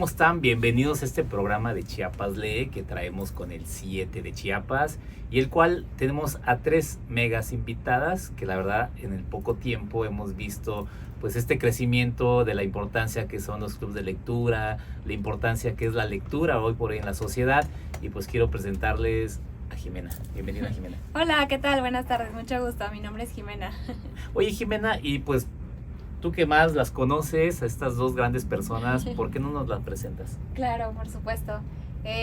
¿Cómo están? Bienvenidos a este programa de Chiapas Lee que traemos con el 7 de Chiapas y el cual tenemos a 3 megas invitadas que la verdad en el poco tiempo hemos visto pues este crecimiento de la importancia que son los clubes de lectura, la importancia que es la lectura hoy por hoy en la sociedad y pues quiero presentarles a Jimena. Bienvenida, Jimena. Hola, ¿qué tal? Buenas tardes, mucho gusto. Mi nombre es Jimena. Oye, Jimena, y pues tú que más las conoces, a estas dos grandes personas, ¿por qué no nos las presentas? Claro, por supuesto.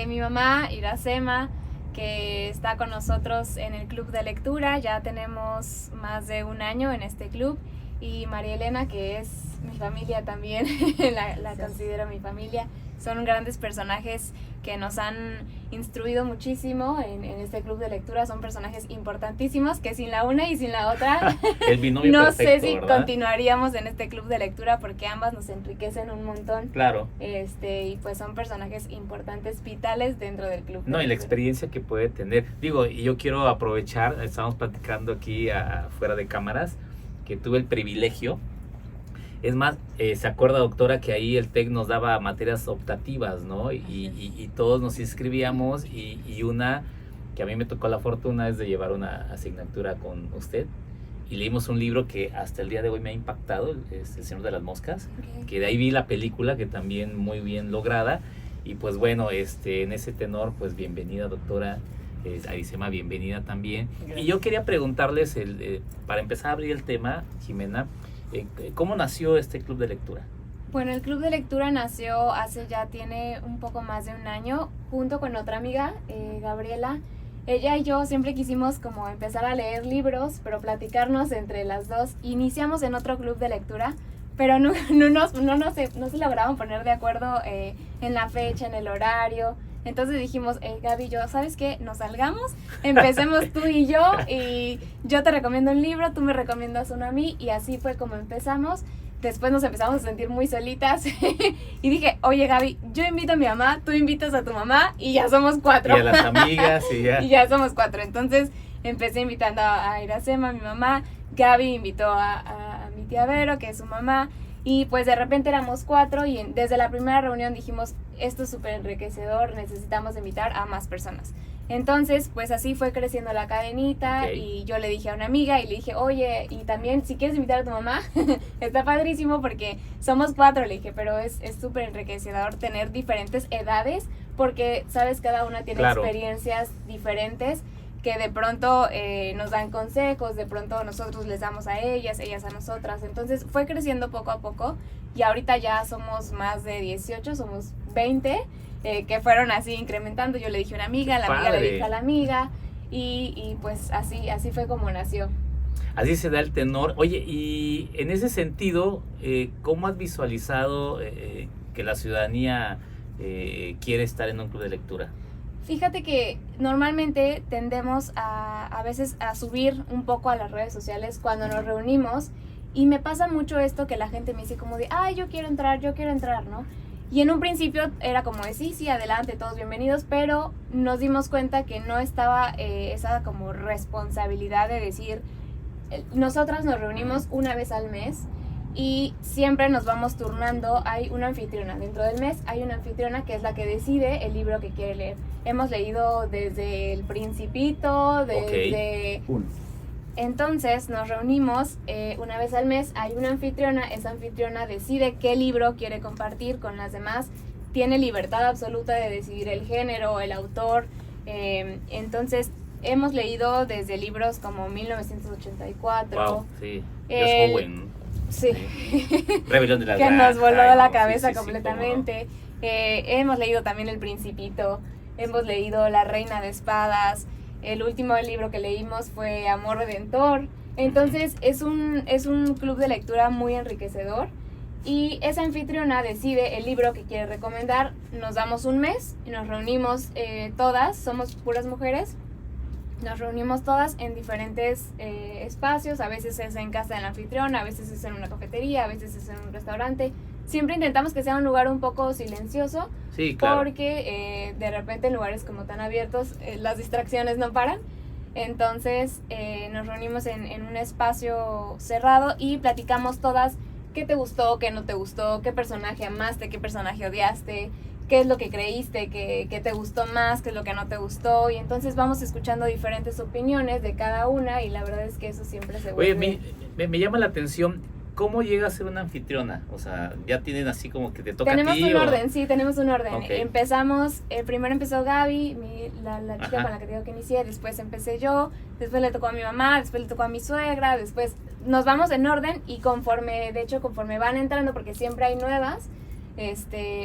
Mi mamá, Iracema, que está con nosotros en el club de lectura, ya tenemos más de un año en este club, y María Elena, que es mi familia también, la considero mi familia. Son grandes personajes que nos han instruido muchísimo en este club de lectura. Son personajes importantísimos que sin la una y sin la otra El binomio no perfecto, sé si ¿verdad? continuaríamos en este club de lectura porque ambas nos enriquecen un montón. Claro. Y pues son personajes importantes, vitales dentro del club. No, y la experiencia que puede tener. Digo, y yo quiero aprovechar, estamos platicando aquí fuera de cámaras, que tuve el privilegio. Es más, se acuerda, doctora, que ahí el TEC nos daba materias optativas, ¿no? Y todos nos inscribíamos y una que a mí me tocó la fortuna es de llevar una asignatura con usted. Y leímos un libro que hasta el día de hoy me ha impactado, es El Señor de las Moscas, que de ahí vi la película, que también muy bien lograda. Y pues bueno, en ese tenor, pues bienvenida, doctora. Iracema, bienvenida también. Gracias. Y yo quería preguntarles, para empezar a abrir el tema, Jimena, ¿cómo nació este club de lectura? Bueno, el club de lectura nació tiene un poco más de un año, junto con otra amiga, Gabriela. Ella y yo siempre quisimos como empezar a leer libros, pero platicarnos entre las dos. Iniciamos en otro club de lectura, pero no se lograban poner de acuerdo en la fecha, en el horario. Entonces dijimos, Gaby y yo, ¿sabes qué? Nos salgamos, empecemos tú y yo te recomiendo un libro, tú me recomiendas uno a mí, y así fue como empezamos. Después nos empezamos a sentir muy solitas y dije, oye Gaby, yo invito a mi mamá, tú invitas a tu mamá y ya somos 4. Y a las amigas y ya. Y ya somos 4. Entonces empecé invitando a Iracema, a mi mamá, Gaby invitó a mi tía Vero, que es su mamá. Y pues de repente éramos 4 y desde la primera reunión dijimos, esto es súper enriquecedor, necesitamos invitar a más personas. Entonces, pues así fue creciendo la cadenita. Okay. Y yo le dije a una amiga y le dije, oye, y también si quieres invitar a tu mamá, está padrísimo porque somos 4, le dije, pero es súper enriquecedor tener diferentes edades porque, sabes, cada una tiene experiencias diferentes que de pronto nos dan consejos, de pronto nosotros les damos a ellas a nosotras. Entonces fue creciendo poco a poco y ahorita ya somos más de 18, somos 20, que fueron así incrementando. Yo le dije a una amiga, la amiga le dije a la amiga y pues así fue como nació. Así se da el tenor. Oye, y en ese sentido, ¿cómo has visualizado que la ciudadanía quiere estar en un club de lectura? Fíjate que normalmente tendemos a veces a subir un poco a las redes sociales cuando nos reunimos y me pasa mucho esto que la gente me dice como de, ay, yo quiero entrar, ¿no? Y en un principio era como de, sí, adelante, todos bienvenidos, pero nos dimos cuenta que no estaba esa como responsabilidad de decir, nosotras nos reunimos una vez al mes y siempre nos vamos turnando. Hay una anfitriona dentro del mes, hay una anfitriona que es la que decide el libro que quiere leer. Hemos leído desde El Principito, desde... Entonces nos reunimos una vez al mes, hay una anfitriona, esa anfitriona decide qué libro quiere compartir con las demás, tiene libertad absoluta de decidir el género, el autor. Entonces hemos leído desde libros como 1984. Wow, sí, es joven. Sí. Rebelión de las que nos voló la cabeza sí, completamente. Sí, hemos leído también El Principito, hemos leído La Reina de Espadas, el último libro que leímos fue Amor Redentor. Entonces es un club de lectura muy enriquecedor y esa anfitriona decide el libro que quiere recomendar. Nos damos un mes y nos reunimos todas, somos puras mujeres. Nos reunimos todas en diferentes espacios, a veces es en casa de la anfitriona, a veces es en una cafetería, a veces es en un restaurante. Siempre intentamos que sea un lugar un poco silencioso, sí, claro. Porque de repente en lugares como tan abiertos las distracciones no paran. Entonces nos reunimos en un espacio cerrado y platicamos todas qué te gustó, qué no te gustó, qué personaje amaste, qué personaje odiaste, qué es lo que creíste que te gustó más, qué es lo que no te gustó, y entonces vamos escuchando diferentes opiniones de cada una, y la verdad es que eso siempre se vuelve... Oye, me llama la atención, ¿cómo llega a ser una anfitriona? O sea, ya tienen así como que te toca tenemos a ti. un orden, sí, tenemos un orden. Okay. Empezamos, primero empezó Gaby, la chica Ajá. con la que digo que inicié, después empecé yo, después le tocó a mi mamá, después le tocó a mi suegra, después nos vamos en orden, y conforme van entrando, porque siempre hay nuevas,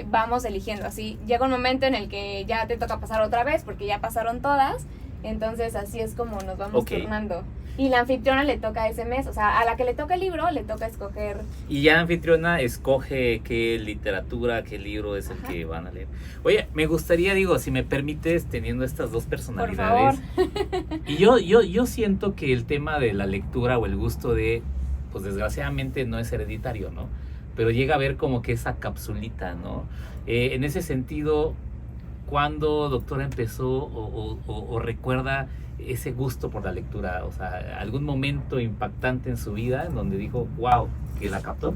vamos eligiendo. Así llega un momento en el que ya te toca pasar otra vez, porque ya pasaron todas, entonces así es como nos vamos turnando. Y la anfitriona le toca ese mes, o sea, a la que le toca el libro, le toca escoger. Y ya la anfitriona escoge qué literatura, qué libro es el que van a leer. Oye, me gustaría, digo, si me permites, teniendo estas dos personalidades. Por favor. Y yo siento que el tema de la lectura o el gusto pues desgraciadamente no es hereditario, ¿no? Pero llega a ver como que esa capsulita, ¿no? En ese sentido, ¿cuándo, doctora, empezó o recuerda ese gusto por la lectura? O sea, algún momento impactante en su vida en donde dijo, wow, que la captó.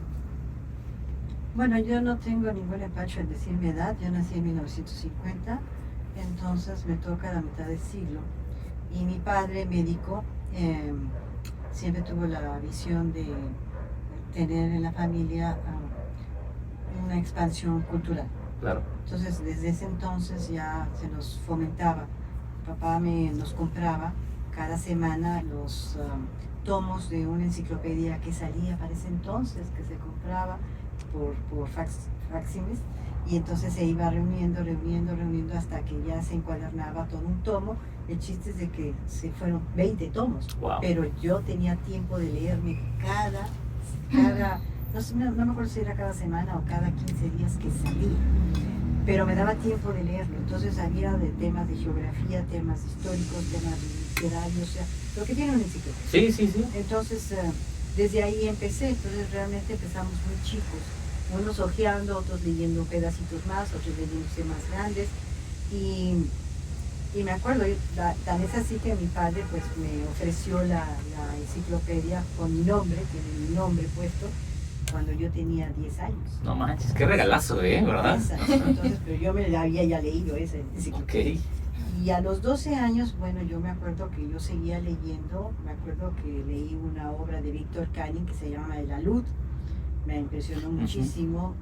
Bueno, yo no tengo ningún empacho en decir mi edad. Yo nací en 1950, entonces me toca la mitad del siglo. Y mi padre, médico, siempre tuvo la visión de tener en la familia una expansión cultural. Claro. Entonces, desde ese entonces ya se nos fomentaba. Papá nos compraba cada semana los tomos de una enciclopedia que salía para ese entonces, que se compraba por facsímiles, y entonces se iba reuniendo hasta que ya se encuadernaba todo un tomo. El chiste es de que se fueron 20 tomos, wow. Pero yo tenía tiempo de leerme cada no me acuerdo si era cada semana o cada 15 días que salía, pero me daba tiempo de leerlo. Entonces había de temas de geografía, temas históricos, temas literarios, o sea, lo que tiene un enciclopedia. Sí. Entonces, desde ahí empecé. Entonces realmente empezamos muy chicos, unos hojeando, otros leyendo pedacitos más, otros leyéndose más grandes, y me acuerdo, tan es así que mi padre pues me ofreció la enciclopedia con mi nombre, tiene mi nombre puesto, cuando yo tenía 10 años. No manches, qué regalazo, ¿verdad? Entonces, pero yo me la había ya leído esa enciclopedia. Okay. Y a los 12 años, bueno, yo me acuerdo que yo seguía leyendo. Me acuerdo que leí una obra de Víctor Canning que se llama El alud, me impresionó muchísimo.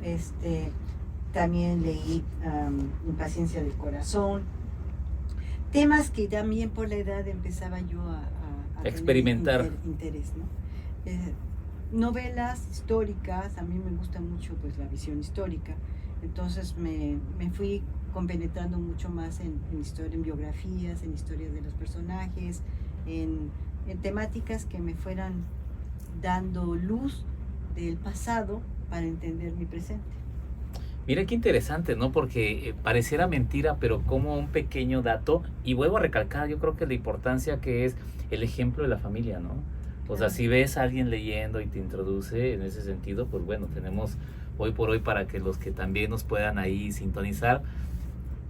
También leí Impaciencia del corazón, temas que también por la edad empezaba yo a experimentar. tener interés, ¿no? Novelas históricas, a mí me gusta mucho pues la visión histórica, entonces me fui compenetrando mucho más en historia, en biografías, en historias de los personajes, en temáticas que me fueran dando luz del pasado para entender mi presente. Mira qué interesante, ¿no? Porque pareciera mentira, pero como un pequeño dato, y vuelvo a recalcar, yo creo que la importancia que es el ejemplo de la familia, ¿no? O sea, si ves a alguien leyendo y te introduce en ese sentido, pues bueno, tenemos hoy por hoy, para que los que también nos puedan ahí sintonizar,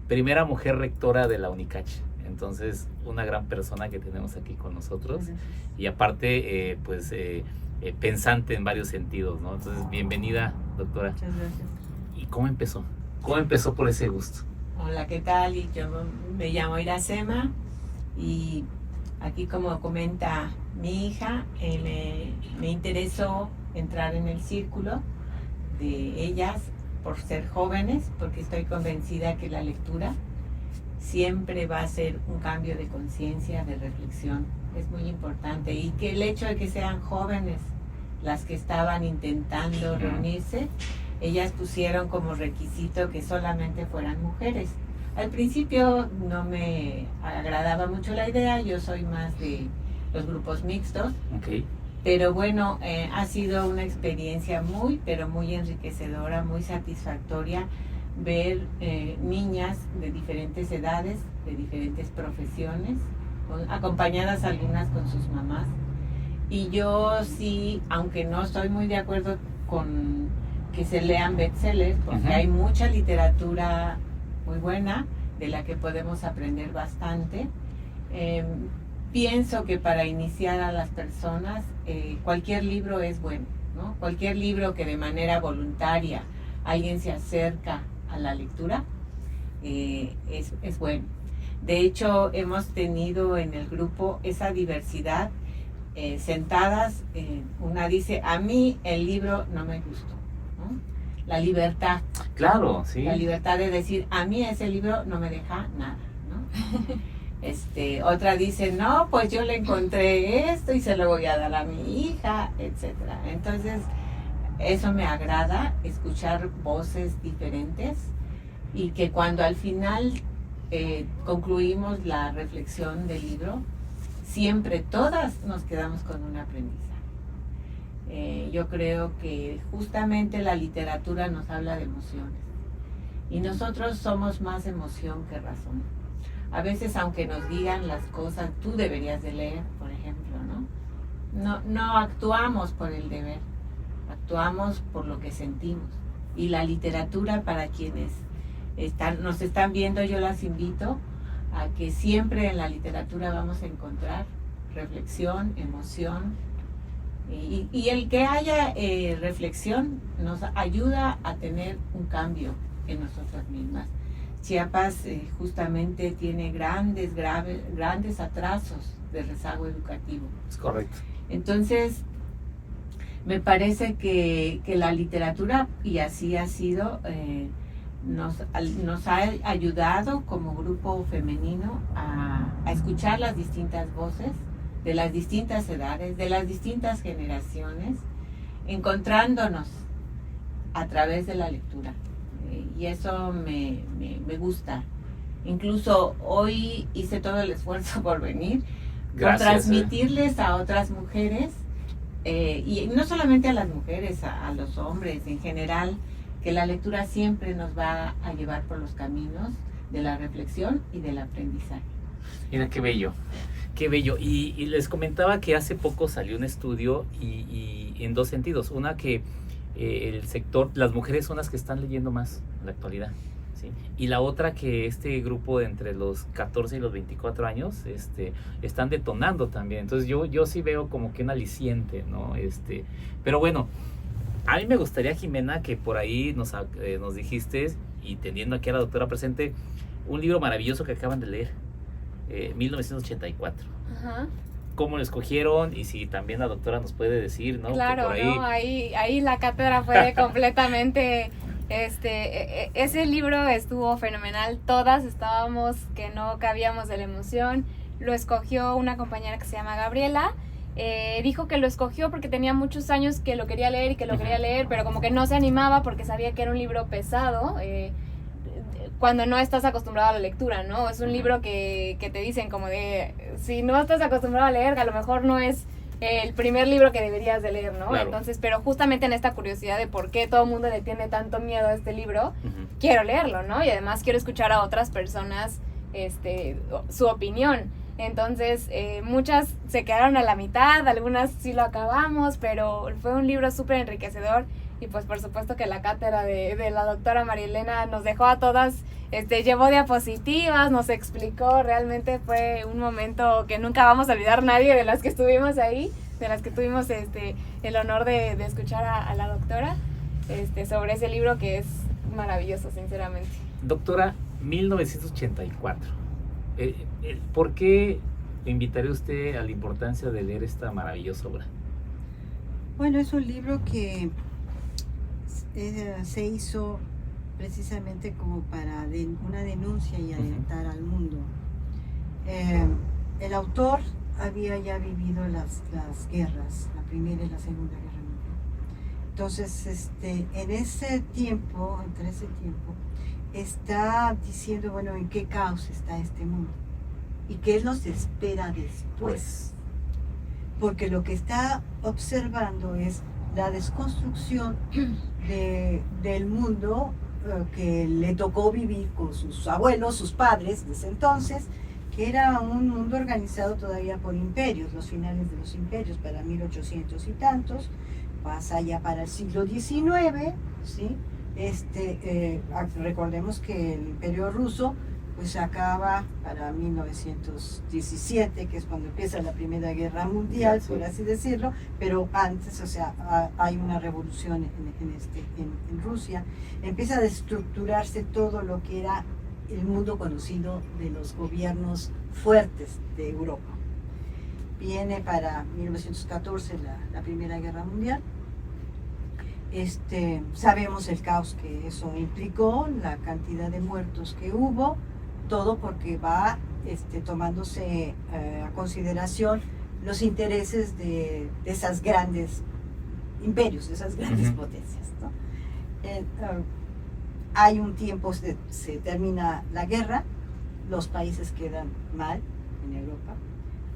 primera mujer rectora de la UNICACH. Entonces, una gran persona que tenemos aquí con nosotros. Y aparte, pensante en varios sentidos, ¿no? Entonces, bienvenida, doctora. Muchas gracias. ¿Y cómo empezó? ¿Cómo empezó por ese gusto? Hola, ¿qué tal? Y yo me llamo Iracema, y aquí, como comenta mi hija, me interesó entrar en el círculo de ellas por ser jóvenes, porque estoy convencida que la lectura siempre va a ser un cambio de conciencia, de reflexión. Es muy importante, y que el hecho de que sean jóvenes las que estaban intentando reunirse, ellas pusieron como requisito que solamente fueran mujeres. Al principio no me agradaba mucho la idea, yo soy más de los grupos mixtos, pero bueno, ha sido una experiencia muy, pero muy enriquecedora, muy satisfactoria ver niñas de diferentes edades, de diferentes profesiones, acompañadas algunas con sus mamás. Y yo sí, aunque no estoy muy de acuerdo con que se lean bestsellers, porque hay mucha literatura muy buena de la que podemos aprender bastante, pienso que para iniciar a las personas cualquier libro es bueno. ¿no? Cualquier libro que de manera voluntaria alguien se acerca a la lectura, es bueno. De hecho, hemos tenido en el grupo esa diversidad, sentadas, una dice, a mí el libro no me gustó, ¿no? La libertad. Claro, sí. La libertad de decir, a mí ese libro no me deja nada, ¿no? Otra dice, no, pues yo le encontré esto y se lo voy a dar a mi hija, etcétera. Entonces, eso me agrada, escuchar voces diferentes, y que cuando al final concluimos la reflexión del libro, siempre todas nos quedamos con un aprendizaje. Yo creo que justamente la literatura nos habla de emociones, y nosotros somos más emoción que razón. A veces, aunque nos digan las cosas, tú deberías de leer, por ejemplo, ¿no? No actuamos por el deber, actuamos por lo que sentimos. Y la literatura, para quienes nos están viendo, yo las invito a que siempre en la literatura vamos a encontrar reflexión, emoción, y el que haya reflexión nos ayuda a tener un cambio en nosotras mismas. Chiapas justamente tiene grandes atrasos de rezago educativo. Es correcto. Entonces, me parece que la literatura, y así ha sido, nos ha ayudado como grupo femenino a escuchar las distintas voces de las distintas edades, de las distintas generaciones, encontrándonos a través de la lectura. Y eso me gusta. Incluso hoy hice todo el esfuerzo por venir, por transmitirles a otras mujeres, y no solamente a las mujeres, a los hombres en general, que la lectura siempre nos va a llevar por los caminos de la reflexión y del aprendizaje. Mira, qué bello, qué bello. Y les comentaba que hace poco salió un estudio y en dos sentidos. Una, que el sector, las mujeres son las que están leyendo más en la actualidad, ¿sí? Y la otra, que este grupo de entre los 14 y los 24 años están detonando también. Entonces yo sí veo como que un aliciente, ¿no? Pero bueno, a mí me gustaría, Jimena, que por ahí nos dijiste, y teniendo aquí a la doctora presente, un libro maravilloso que acaban de leer, 1984. Ajá. ¿Cómo lo escogieron? Y si también la doctora nos puede decir, ¿no? Claro, por ahí... ¿no? Ahí la cátedra fue completamente... ese libro estuvo fenomenal. Todas estábamos que no cabíamos de la emoción. Lo escogió una compañera que se llama Gabriela. Dijo que lo escogió porque tenía muchos años que lo quería leer y que lo quería leer, pero como que no se animaba porque sabía que era un libro pesado, cuando no estás acostumbrado a la lectura, ¿no? Es un libro que te dicen como de, si no estás acostumbrado a leer, a lo mejor no es el primer libro que deberías de leer, ¿no? Claro. Entonces, pero justamente en esta curiosidad de por qué todo el mundo le tiene tanto miedo a este libro, quiero leerlo, ¿no? Y además quiero escuchar a otras personas su opinión. Entonces, muchas se quedaron a la mitad, algunas sí lo acabamos, pero fue un libro súper enriquecedor. Y pues por supuesto que la cátedra de la doctora María Elena nos dejó a todas, llevó diapositivas, nos explicó, realmente fue un momento que nunca vamos a olvidar nadie de las que estuvimos ahí, de las que tuvimos el honor de escuchar a la doctora sobre ese libro que es maravilloso, sinceramente. Doctora, 1984, ¿por qué le invitaría usted a la importancia de leer esta maravillosa obra? Bueno, es un libro que se hizo precisamente como para una denuncia y alentar al mundo. El autor había ya vivido las guerras, la Primera y la Segunda Guerra Mundial. Entonces, entre ese tiempo, está diciendo, bueno, en qué caos está este mundo y qué nos espera después. Porque lo que está observando es la desconstrucción del mundo que le tocó vivir con sus abuelos, sus padres desde entonces, que era un mundo organizado todavía por imperios, los finales de los imperios para 1800 y tantos, pasa ya para el siglo XIX, ¿sí? Recordemos que el imperio ruso pues se acaba para 1917, que es cuando empieza la Primera Guerra Mundial, por así decirlo, pero antes, o sea, hay una revolución en Rusia, empieza a desestructurarse todo lo que era el mundo conocido de los gobiernos fuertes de Europa. Viene para 1914 la Primera Guerra Mundial. Sabemos el caos que eso implicó, la cantidad de muertos que hubo, todo porque va tomándose a consideración los intereses de esas grandes imperios, de esas grandes potencias, ¿no? Hay un tiempo, se termina la guerra, los países quedan mal en Europa,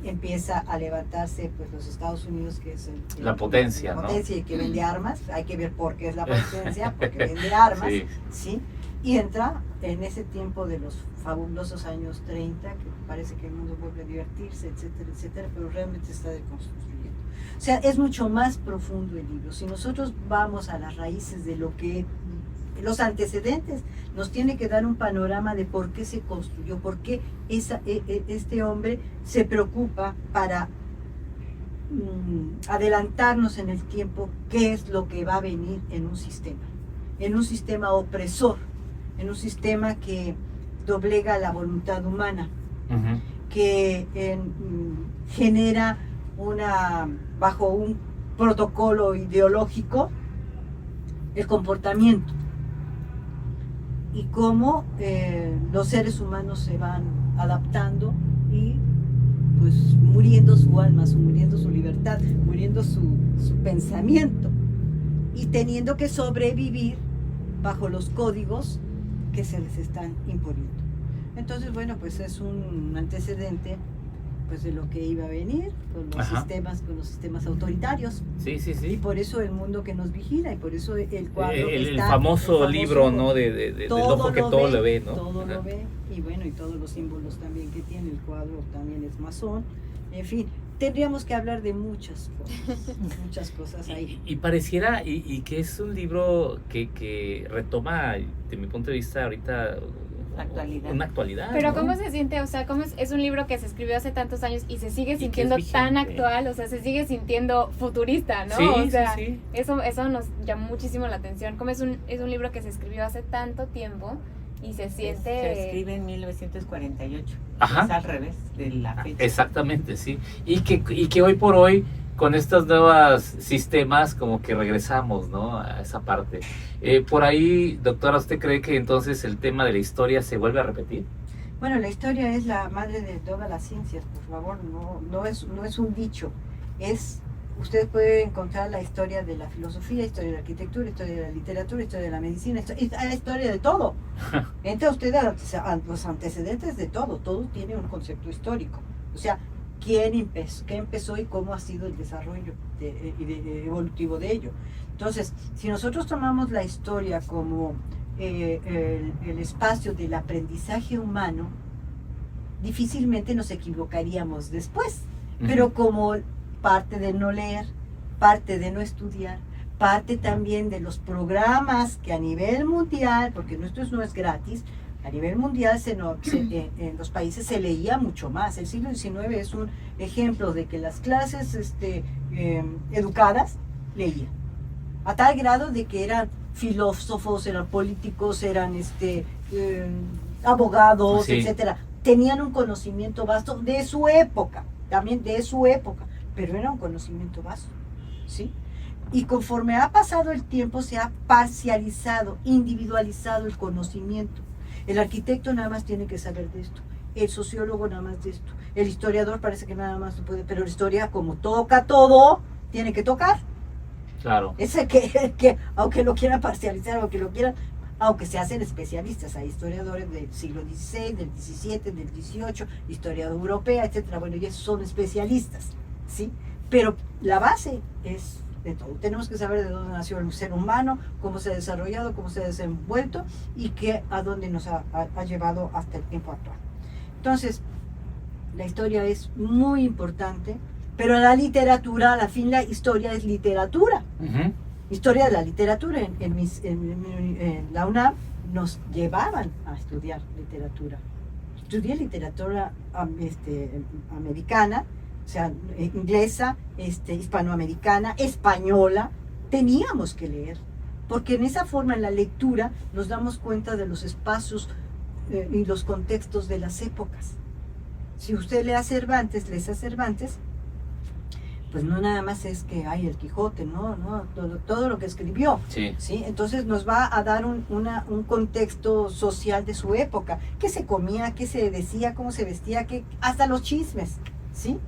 empieza a levantarse pues los Estados Unidos, que es la potencia, la ¿no? potencia y que vende armas. Hay que ver por qué es la potencia, porque vende armas, Sí. ¿sí? Y entra en ese tiempo de los fabulosos años 30, que parece que el mundo vuelve a divertirse, etcétera, etcétera, pero realmente se está deconstruyendo. O sea, es mucho más profundo el libro. Si nosotros vamos a las raíces de lo que los antecedentes, nos tiene que dar un panorama de por qué se construyó, por qué este hombre se preocupa para adelantarnos en el tiempo qué es lo que va a venir en un sistema opresor, en un sistema que doblega la voluntad humana, Uh-huh. que genera bajo un protocolo ideológico el comportamiento, y cómo los seres humanos se van adaptando y pues muriendo su alma, muriendo su libertad, muriendo su pensamiento, y teniendo que sobrevivir bajo los códigos que se les están imponiendo. Entonces, bueno, pues es un antecedente pues de lo que iba a venir con los sistemas autoritarios. Sí, sí, Y sí. por eso el mundo que nos vigila, y por eso el cuadro El famoso libro, ¿no? Del ojo que todo lo ve, ¿no? Todo lo ve, y bueno, y todos los símbolos también que tiene el cuadro también es masón. En fin, tendríamos que hablar de muchas cosas ahí. Y pareciera, y que es un libro que retoma, de mi punto de vista, ahorita Actualidad. una actualidad. Pero ¿no? ¿cómo se siente? O sea, ¿cómo es un libro que se escribió hace tantos años y se sigue Y que sintiendo es tan vigente. actual? O sea, se sigue sintiendo futurista, ¿no? Sí, o sea, sí, sí. Eso nos llamó muchísimo la atención. Como es un libro que se escribió hace tanto tiempo y se siente... Se escribe en 1948. Ajá. Es al revés de la fecha. Exactamente, sí. Y que hoy por hoy, con estos nuevos sistemas, como que regresamos, ¿no? A esa parte. Por ahí, doctora, ¿usted cree que entonces el tema de la historia se vuelve a repetir? Bueno, la historia es la madre de todas las ciencias, por favor, no es un dicho, usted puede encontrar la historia de la filosofía, historia de la arquitectura, historia de la literatura, historia de la medicina, la historia de todo. Entra usted a los antecedentes de todo tiene un concepto histórico. O sea, qué empezó y cómo ha sido el desarrollo evolutivo de ello. Entonces, si nosotros tomamos la historia como el espacio del aprendizaje humano, difícilmente nos equivocaríamos después. Pero como parte de no leer, parte de no estudiar, parte también de los programas que a nivel mundial, porque esto no es gratis, a nivel mundial en los países se leía mucho más. El siglo XIX es un ejemplo de que las clases educadas leían, a tal grado de que eran filósofos, eran políticos, eran abogados, Sí. etcétera. Tenían un conocimiento vasto de su época, también de su época, pero era un conocimiento vasto, ¿sí? Y conforme ha pasado el tiempo se ha parcializado, individualizado el conocimiento. El arquitecto nada más tiene que saber de esto, el sociólogo nada más de esto, el historiador parece que nada más puede, pero la historia como toca todo, tiene que tocar. Claro. Ese que aunque lo quieran parcializar, aunque se hacen especialistas, hay historiadores del siglo XVI, del XVII, del XVIII, historia europea, etcétera. Bueno, y esos son especialistas, ¿sí? Pero la base es de todo. Tenemos que saber de dónde nació el ser humano, cómo se ha desarrollado, cómo se ha desenvuelto y a dónde nos ha llevado hasta el tiempo actual. Entonces, la historia es muy importante, pero la literatura, a la fin la historia es literatura. Uh-huh. Historia de la literatura. En la UNAM nos llevaban a estudiar literatura, estudié literatura americana, o sea, inglesa, hispanoamericana, española. Teníamos que leer, porque en esa forma, en la lectura, nos damos cuenta de los espacios y los contextos de las épocas. Si usted lee a Cervantes, pues no nada más es que hay el Quijote, no, todo lo que escribió. Sí. ¿Sí? Entonces nos va a dar un contexto social de su época, qué se comía, qué se decía, cómo se vestía, hasta los chismes, ¿sí?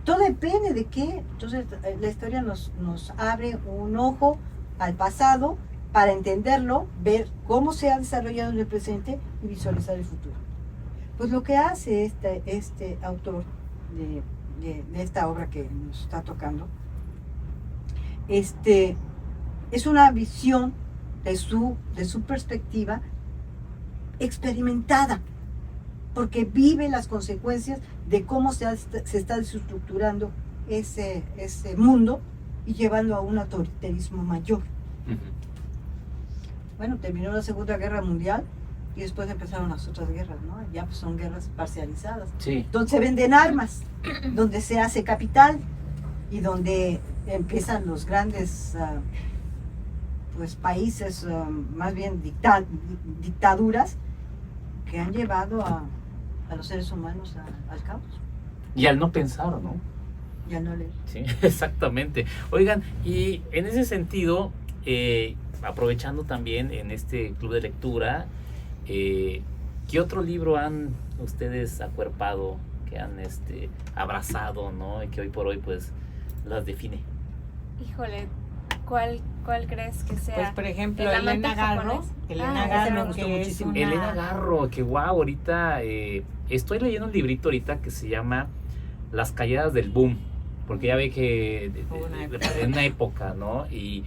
Todo depende de qué. Entonces la historia nos abre un ojo al pasado para entenderlo, ver cómo se ha desarrollado en el presente y visualizar el futuro. Pues lo que hace este autor de esta obra que nos está tocando, es una visión de su perspectiva experimentada, porque vive las consecuencias de cómo se está desestructurando ese mundo y llevando a un autoritarismo mayor. Bueno, terminó la Segunda Guerra Mundial y después empezaron las otras guerras, ¿no? Ya pues son guerras parcializadas, donde se venden armas, donde se hace capital y donde empiezan los grandes pues países, más bien dictaduras que han llevado a los seres humanos al caos. Y al no pensar, ¿no? Ya no leer. Sí, exactamente. Oigan, y en ese sentido, aprovechando también en este club de lectura, ¿qué otro libro han ustedes acuerpado, que han abrazado, ¿no? Y que hoy por hoy pues las define. Híjole, ¿cuál crees que sea? Pues por ejemplo, El amante Elena Garro. japonés. Elena ese Garro, me gustó que es muchísimo. una... Elena Garro, que guau, ahorita estoy leyendo un librito ahorita que se llama Las calladas del boom, porque ya ve que en una época, ¿no? Y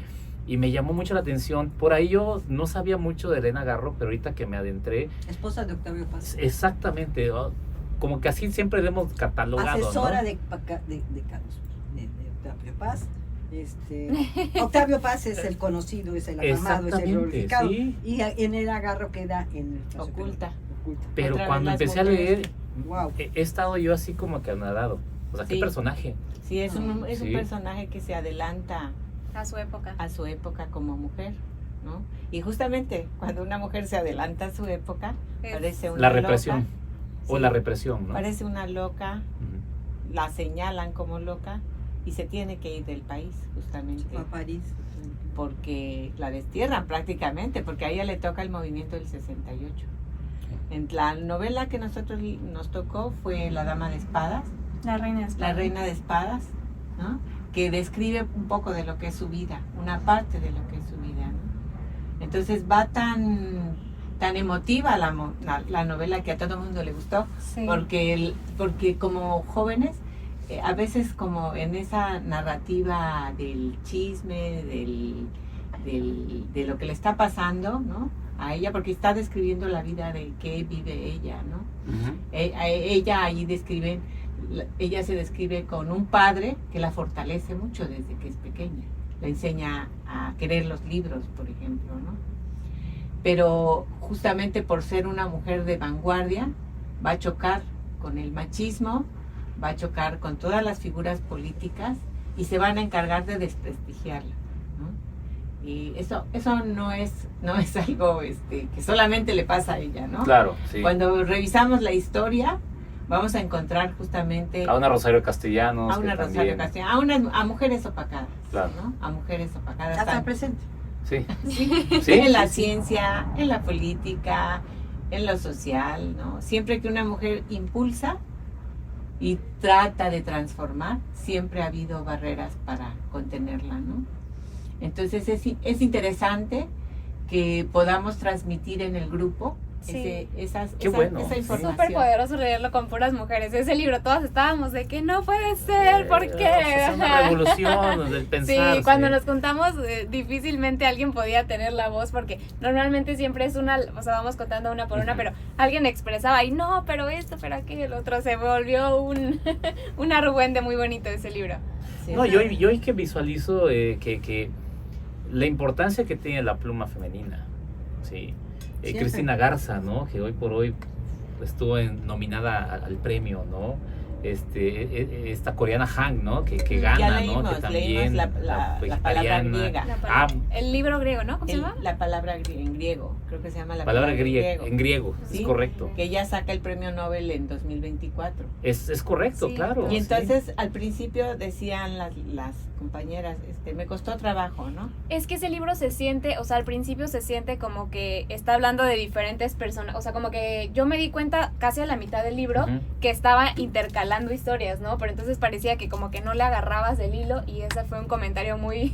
me llamó mucho la atención. Por ahí yo no sabía mucho de Elena Garro, pero ahorita que me adentré, Esposa de Octavio Paz. exactamente, ¿no? Como que así siempre le hemos catalogado, Asesora ¿no? de Octavio Paz. Octavio Paz es el conocido, es el afamado, es el glorificado. Sí. Y en el agarro queda en el caso Oculta. Pero Otra vez cuando las empecé a mujeres. leer, Wow. he estado yo así como que anonadado. O sea, qué Sí. personaje. Sí, es un Sí. personaje que se adelanta A su época. a su época como mujer, ¿no? Y justamente cuando una mujer se adelanta a su época, Es parece una La loca. represión. O Sí. la represión, ¿no? Parece una loca, Ujú. la señalan como loca y se tiene que ir del país justamente A París. porque la destierran prácticamente, porque a ella le toca el movimiento del 68. En la novela que nosotros nos tocó fue La Dama de Espadas, La reina de La España. Reina de Espadas, ¿no? Que describe un poco de lo que es su vida, una parte de lo que es su vida, ¿no? Entonces va tan emotiva la novela que a todo el mundo le gustó, Sí. porque como jóvenes, a veces como en esa narrativa del chisme, de lo que le está pasando, ¿no? A ella, porque está describiendo la vida de que vive ella, ¿no? Ujú. Ella allí ella se describe con un padre que la fortalece mucho desde que es pequeña. Le enseña a querer los libros, por ejemplo, ¿no? Pero justamente por ser una mujer de vanguardia, va a chocar con el machismo, va a chocar con todas las figuras políticas y se van a encargar de desprestigiarla, ¿no? Y eso no es algo que solamente le pasa a ella, ¿no? Claro, sí. Cuando revisamos la historia, vamos a encontrar justamente A una Rosario Castellanos. a una que Rosario también- Castellanos, a mujeres opacadas, Claro. ¿no? A mujeres opacadas. Hasta el tan- presente. Sí. Sí, Sí, en la sí, sí. ciencia, en la política, en lo social, ¿no? Siempre que una mujer impulsa y trata de transformar, siempre ha habido barreras para contenerla, ¿no? Entonces es interesante que podamos transmitir en el grupo Sí. esa bueno, esa sí. información. Súper poderoso leerlo con puras mujeres. Ese libro, todas estábamos de que no puede ser, ¿por qué? Es una revolución del pensar. Sí, cuando nos juntamos difícilmente alguien podía tener la voz porque normalmente siempre es o sea, vamos contando una por una, Ujú. pero alguien expresaba y no, pero esto, pero aquel, otro, se volvió un argüende muy bonito ese libro. Sí. No, yo hoy que visualizo que la importancia que tiene la pluma femenina, sí. Siempre. Cristina Garza, ¿no? Que hoy por hoy estuvo nominada al premio, ¿no? Esta coreana Han, ¿no? Que Ya gana, leímos, ¿no? Que también la palabra vegetariana. griega. El libro griego, ¿no? ¿Cómo se llama? La palabra en griego, creo que se llama la palabra griego. En griego, ¿Sí? es correcto. Que ella saca el premio Nobel en 2024. Es correcto, Sí. claro. Y entonces al principio decían las compañeras, me costó trabajo, ¿no? Es que ese libro se siente, o sea, al principio se siente como que está hablando de diferentes personas, o sea, como que yo me di cuenta casi a la mitad del libro Ujú. que estaba intercalando historias, ¿no? Pero entonces parecía que como que no le agarrabas del hilo y ese fue un comentario muy,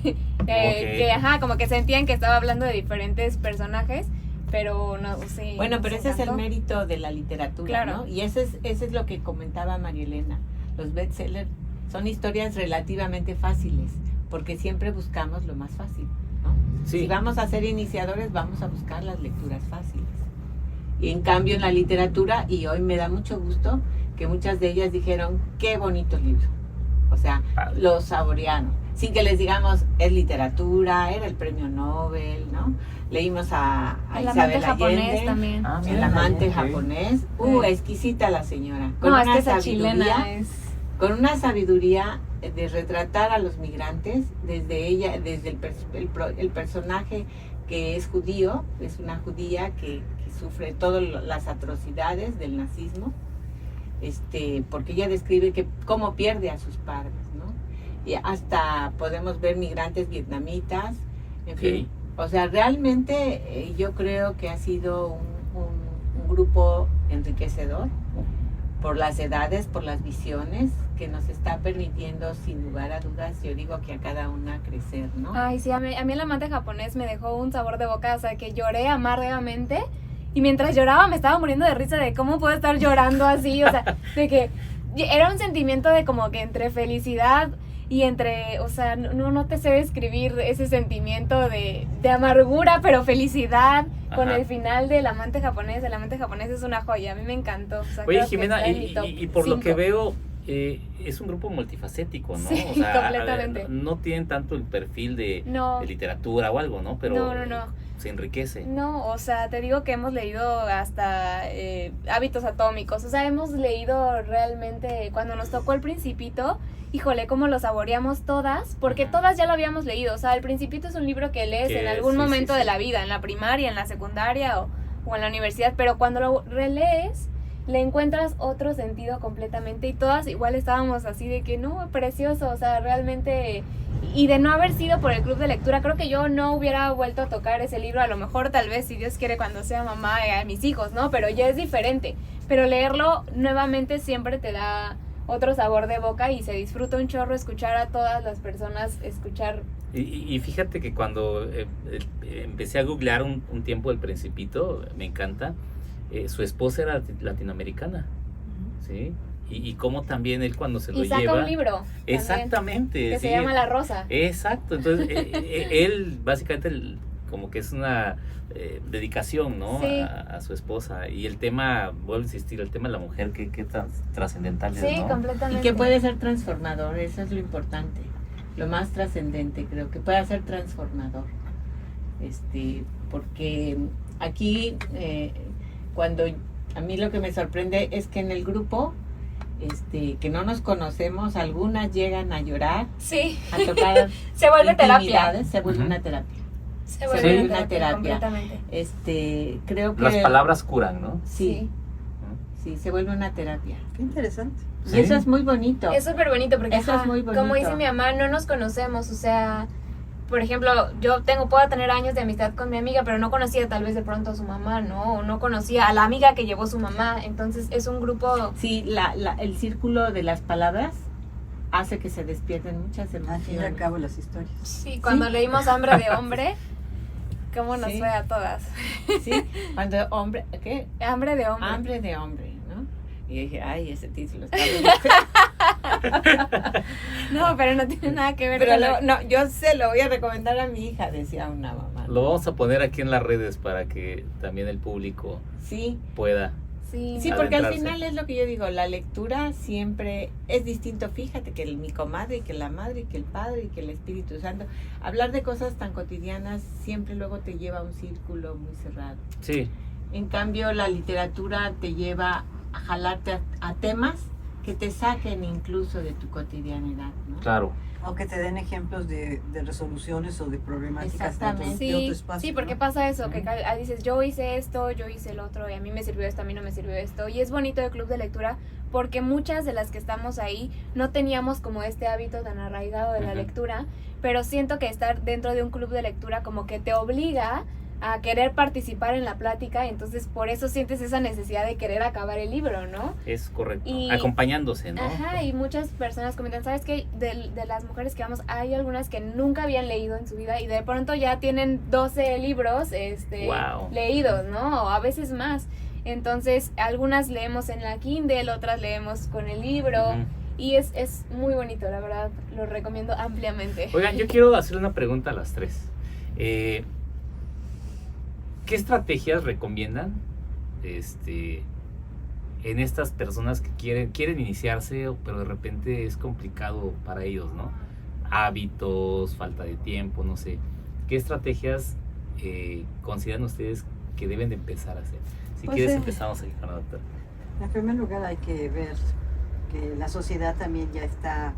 que como que sentían que estaba hablando de diferentes personajes, pero no, sí. Bueno, pero nos ese es el encantó. mérito de la literatura, Claro. ¿no? Y ese es lo que comentaba María Elena. Los bestsellers son historias relativamente fáciles, porque siempre buscamos lo más fácil, ¿no? Sí. Si vamos a ser iniciadores, vamos a buscar las lecturas fáciles. Y en cambio en la literatura, y hoy me da mucho gusto, que muchas de ellas dijeron, qué bonito libro. O sea, Padre. lo saborearon. Sin que les digamos, es literatura, era el premio Nobel, ¿no? Leímos a El amante Isabel japonés Allende, también. el amante ok. japonés. Exquisita la señora. No, es que esa chilena es... Con una sabiduría de retratar a los migrantes, desde ella, desde el personaje que es judío, es una judía que sufre todas las atrocidades del nazismo, porque ella describe cómo pierde a sus padres, ¿no? Y hasta podemos ver migrantes vietnamitas, en fin. O sea, realmente yo creo que ha sido un grupo enriquecedor por las edades, por las visiones, que nos está permitiendo, sin lugar a dudas, yo digo que a cada una crecer, ¿no? Ay, sí, a mí el amante japonés me dejó un sabor de boca, o sea, que lloré amargamente y mientras lloraba me estaba muriendo de risa de cómo puedo estar llorando así, o sea, de que era un sentimiento de como que entre felicidad y entre, o sea, no te sé describir ese sentimiento de amargura, pero felicidad con Ajá. el final del amante japonés. El amante japonés es una joya, a mí me encantó. O sea, Oye, creo que Jimena, está en mi top y por lo que 5. veo, es un grupo multifacético, ¿no? Sí, o sea, completamente. no tienen tanto el perfil de No, literatura o algo, ¿no? Pero no. se enriquece. No, o sea, te digo que hemos leído hasta Hábitos Atómicos, o sea, hemos leído realmente, cuando nos tocó El Principito, híjole, cómo lo saboreamos todas, porque Ajá. todas ya lo habíamos leído, o sea, El Principito es un libro que lees Que en algún sí, momento sí, de sí. la vida, en la primaria, en la secundaria o en la universidad, pero cuando lo relees, le encuentras otro sentido completamente y todas igual estábamos así de que no, precioso, o sea, realmente... Y de no haber sido por el club de lectura, creo que yo no hubiera vuelto a tocar ese libro, a lo mejor tal vez si Dios quiere cuando sea mamá a mis hijos, ¿no? Pero ya es diferente. Pero leerlo nuevamente siempre te da otro sabor de boca y se disfruta un chorro escuchar a todas las personas, escuchar... Y fíjate que cuando empecé a googlear un tiempo El Principito, me encanta, su esposa era latinoamericana, ¿sí? Y cómo también él cuando se lo Y saca lleva... un libro también, Exactamente. que sí. se llama La Rosa. Exacto, entonces él básicamente como que es una dedicación, ¿no? Sí. A su esposa. Y el tema, vuelvo a insistir, el tema de la mujer, qué trascendental es, Sí, ¿no? Y completamente. que puede ser transformador, eso es lo importante, lo más trascendente, creo que puede ser transformador. Porque aquí, cuando a mí lo que me sorprende es que en el grupo, que no nos conocemos, algunas llegan a llorar, Sí, a tocar se vuelve terapia. intimidades, se vuelve Ujú. una terapia. Se vuelve vuelve una terapia. completamente. Creo que Las palabras curan, ¿no? sí, se vuelve una terapia. Qué interesante. Sí. Y eso es muy bonito. Es súper bonito porque, Eso es muy bonito. como dice mi mamá, no nos conocemos, o sea, por ejemplo, yo puedo tener años de amistad con mi amiga, pero no conocía tal vez de pronto a su mamá, ¿no? O no conocía a la amiga que llevó su mamá, entonces es un grupo... Sí, el círculo de las palabras hace que se despierten muchas Al fin y al emociones. cabo las historias. Sí, cuando leímos Hambre de Hombre, cómo nos Sí. fue a todas. Sí, cuando ¿qué? Hambre de Hombre. Hambre de hombre, ¿no? Y dije, ay, ese título está bien. No, pero no tiene nada que ver Pero con lo... no, yo se lo voy a recomendar a mi hija, decía una mamá. Lo vamos a poner aquí en las redes para que también el público Sí, pueda. Sí, sí, porque al adentrarse. final es lo que yo digo, la lectura siempre es distinto. Fíjate que mi comadre, y que la madre, y que el padre, y que el Espíritu Santo, hablar de cosas tan cotidianas siempre luego te lleva a un círculo muy cerrado. Sí, En cambio, la literatura te lleva a jalarte a temas que te saquen incluso de tu cotidianidad, ¿no? Claro. O que te den ejemplos de resoluciones o de problemáticas dentro de Exactamente. otro Sí, espacio. sí, porque ¿no? pasa eso, que dices, yo hice esto, yo hice el otro, y a mí me sirvió esto, a mí no me sirvió esto. Y es bonito el club de lectura porque muchas de las que estamos ahí no teníamos como este hábito tan arraigado de la Ujú. lectura, pero siento que estar dentro de un club de lectura como que te obliga a querer participar en la plática, y entonces por eso sientes esa necesidad de querer acabar el libro, ¿no? Es correcto. Y- Acompañándose, ¿no? Ajá, y muchas personas comentan, ¿sabes qué? De las mujeres que vamos, hay algunas que nunca habían leído en su vida y de pronto ya tienen 12 libros Wow. leídos, ¿no? O a veces más. Entonces, algunas leemos en la Kindle, otras leemos con el libro. Ujú. Y es muy bonito, la verdad, lo recomiendo ampliamente. Oigan, yo quiero hacer una pregunta a las tres. ¿Qué estrategias recomiendan en estas personas que quieren iniciarse, pero de repente es complicado para ellos, ¿no? Hábitos, falta de tiempo, no sé. ¿Qué estrategias consideran ustedes que deben de empezar a hacer? Si Pues, quieres empezamos aquí con la doctora. En primer lugar hay que ver que la sociedad también ya está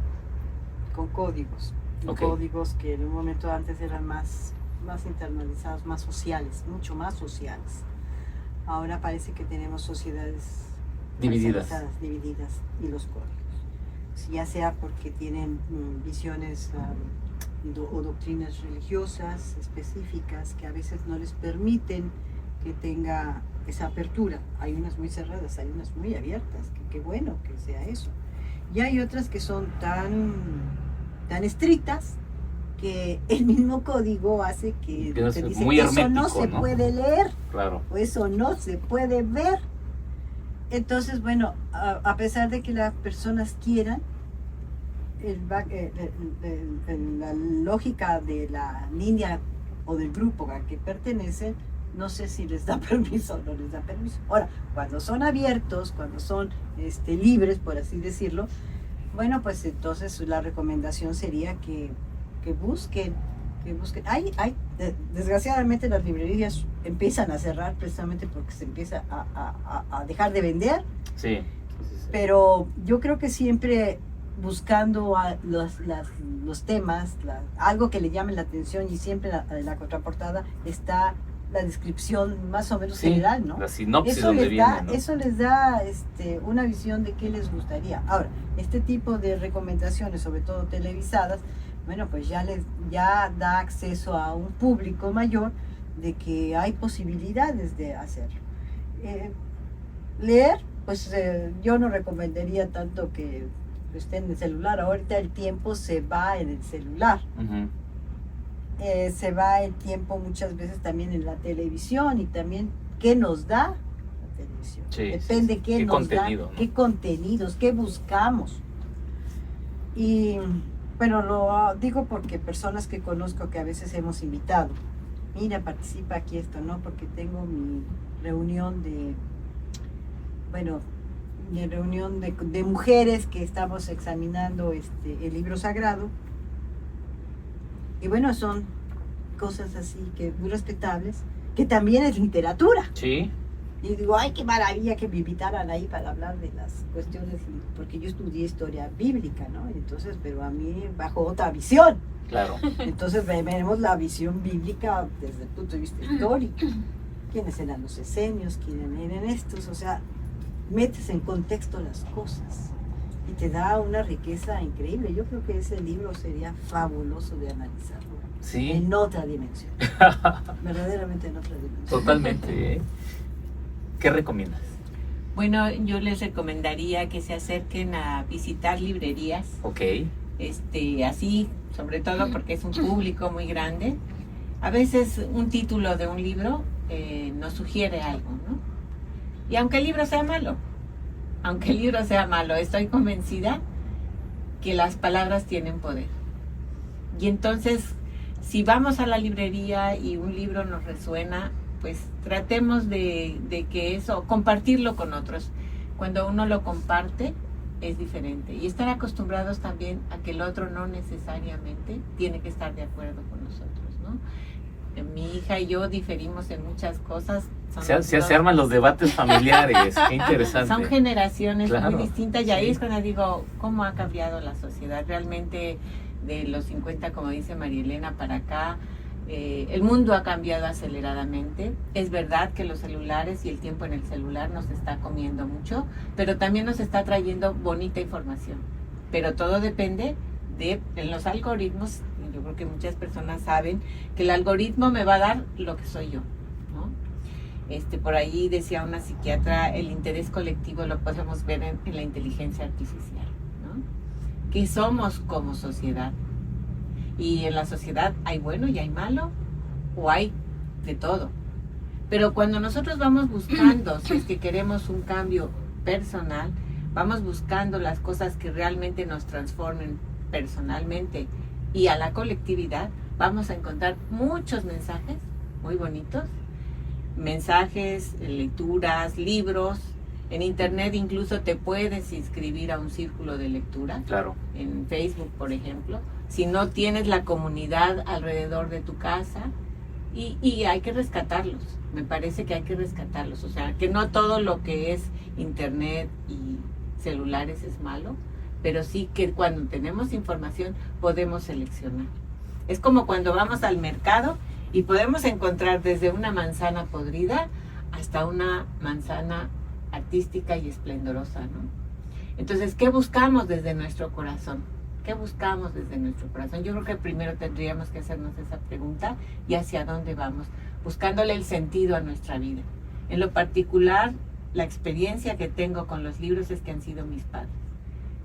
con códigos. Ok. Códigos que en un momento antes eran más internalizados, más sociales, mucho más sociales. Ahora parece que tenemos sociedades Divididas. parcializadas, divididas, y los códigos. Ya sea porque tienen visiones o doctrinas religiosas específicas que a veces no les permiten que tenga esa apertura. Hay unas muy cerradas, hay unas muy abiertas, que qué bueno que sea eso. Y hay otras que son tan estrictas que el mismo código hace que Que no te es dice muy eso no hermético, se ¿no? puede leer Claro. o eso no se puede ver. Entonces, bueno, a pesar de que las personas quieran, la lógica de la línea o del grupo al que pertenecen, no sé si les da permiso o no les da permiso. Ahora, cuando son abiertos, cuando son libres, por así decirlo, bueno, pues entonces la recomendación sería que busquen. Desgraciadamente las librerías empiezan a cerrar precisamente porque se empieza a dejar de vender, Sí. pero yo creo que siempre buscando los temas, algo que le llame la atención, y siempre en la contraportada está la descripción más o menos Sí, general, ¿no? la sinopsis Eso donde les da, viene, ¿no? eso les da una visión de qué les gustaría. Ahora, este tipo de recomendaciones, sobre todo televisadas, bueno, pues ya da acceso a un público mayor de que hay posibilidades de hacerlo. Leer, pues yo no recomendaría tanto que esté en el celular. Ahorita el tiempo se va en el celular. Ujú. Se va el tiempo muchas veces también en la televisión, y también qué nos da la televisión. Sí, Depende sí. qué Qué nos contenido, da, ¿no? qué contenidos, qué buscamos. Y bueno, lo digo porque personas que conozco que a veces hemos invitado, mira, participa aquí esto, ¿no? Porque tengo mi reunión de mujeres que estamos examinando el libro sagrado. Y bueno, son cosas así que muy respetables, que también es literatura. Sí. Y digo, ay, qué maravilla que me invitaran ahí para hablar de las cuestiones, porque yo estudié historia bíblica, ¿no? Entonces, pero a mí bajo otra visión. Claro. Entonces veremos la visión bíblica desde el punto de vista histórico. ¿Quiénes eran los esenios? ¿Quiénes eran estos? O sea, metes en contexto las cosas y te da una riqueza increíble. Yo creo que ese libro sería fabuloso de analizarlo. Sí. En otra dimensión. Verdaderamente en otra dimensión. Totalmente, ¿eh? ¿Qué recomiendas? Bueno, yo les recomendaría que se acerquen a visitar librerías, Ok. así, sobre todo porque es un público muy grande. A veces un título de un libro nos sugiere algo, ¿no? Y aunque el libro sea malo, estoy convencida que las palabras tienen poder. Y entonces, si vamos a la librería y un libro nos resuena, pues tratemos de que eso, compartirlo con otros. Cuando uno lo comparte, es diferente. Y estar acostumbrados también a que el otro no necesariamente tiene que estar de acuerdo con nosotros, ¿no? Mi hija y yo diferimos en muchas cosas. Se arman los debates familiares, qué interesante. Son generaciones Claro, muy distintas y ahí sí. es cuando digo, ¿cómo ha cambiado la sociedad? Realmente de los 50, como dice María Elena, para acá, el mundo ha cambiado aceleradamente. Es verdad que los celulares y el tiempo en el celular nos está comiendo mucho, pero también nos está trayendo bonita información. Pero todo depende de los algoritmos. Yo creo que muchas personas saben que el algoritmo me va a dar lo que soy yo, ¿no? Por ahí decía una psiquiatra, el interés colectivo lo podemos ver en la inteligencia artificial, ¿no? ¿Qué somos como sociedad? Y en la sociedad hay bueno y hay malo, o hay de todo. Pero cuando nosotros vamos buscando, si es que queremos un cambio personal, vamos buscando las cosas que realmente nos transformen personalmente y a la colectividad, vamos a encontrar muchos mensajes muy bonitos, mensajes, lecturas, libros. En internet incluso te puedes inscribir a un círculo de lectura. Claro. En Facebook, por ejemplo. Si no tienes la comunidad alrededor de tu casa, y hay que rescatarlos. Me parece que hay que rescatarlos. O sea, que no todo lo que es internet y celulares es malo, pero sí que cuando tenemos información podemos seleccionar. Es como cuando vamos al mercado y podemos encontrar desde una manzana podrida hasta una manzana artística y esplendorosa, ¿no? Entonces, ¿qué buscamos desde nuestro corazón? ¿Qué buscamos desde nuestro corazón? Yo creo que primero tendríamos que hacernos esa pregunta y hacia dónde vamos, buscándole el sentido a nuestra vida. En lo particular, la experiencia que tengo con los libros es que han sido mis padres.